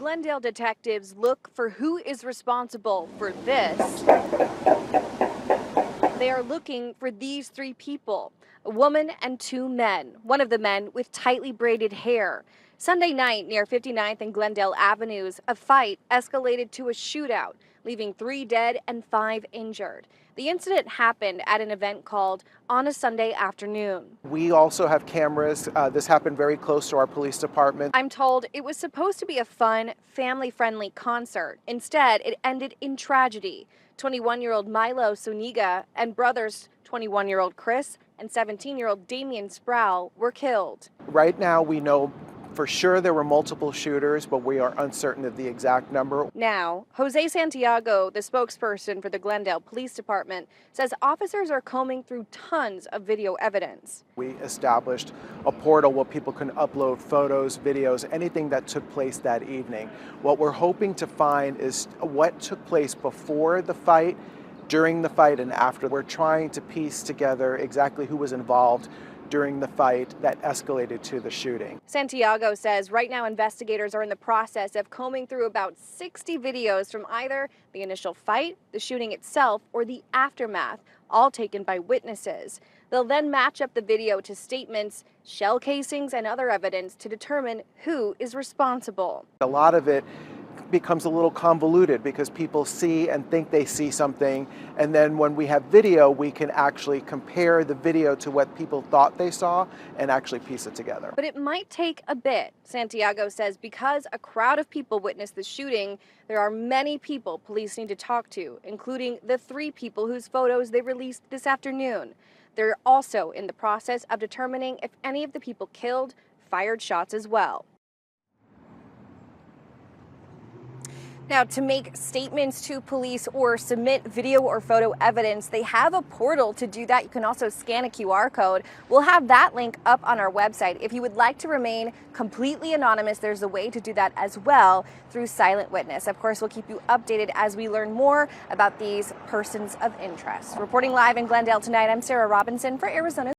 Glendale detectives look for who is responsible for this. They are looking for these three people, a woman and two men, one of the men with tightly braided hair. Sunday night near 59th and Glendale Avenues, a fight escalated to a shootout, leaving 3 dead and 5 injured. The incident happened at an event called On a Sunday Afternoon. We also have cameras. This happened very close to our police department. I'm told it was supposed to be a fun, family-friendly concert. Instead, it ended in tragedy. 21-year-old Milo Suniga and brothers 21-year-old Chris and 17-year-old Damian Sproul were killed. Right now, we know for sure there were multiple shooters, but we are uncertain of the exact number. Now, Jose Santiago, the spokesperson for the Glendale Police Department, says officers are combing through tons of video evidence. We established a portal where people can upload photos, videos, anything that took place that evening. What we're hoping to find is what took place before the fight, during the fight, and after. We're trying to piece together exactly who was involved during the fight that escalated to the shooting. Santiago says right now investigators are in the process of combing through about 60 videos from either the initial fight, the shooting itself, or the aftermath, all taken by witnesses. They'll then match up the video to statements, shell casings, and other evidence to determine who is responsible. A lot of it becomes a little convoluted because people see and think they see something, and then when we have video, we can actually compare the video to what people thought they saw and actually piece it together. But it might take a bit, Santiago says, because a crowd of people witnessed the shooting. There are many people police need to talk to, including the 3 people whose photos they released this afternoon. They're also in the process of determining if any of the people killed fired shots as well. Now, to make statements to police or submit video or photo evidence, they have a portal to do that. You can also scan a QR code. We'll have that link up on our website. If you would like to remain completely anonymous, there's a way to do that as well through Silent Witness. Of course, we'll keep you updated as we learn more about these persons of interest. Reporting live in Glendale tonight, I'm Sarah Robinson for Arizona.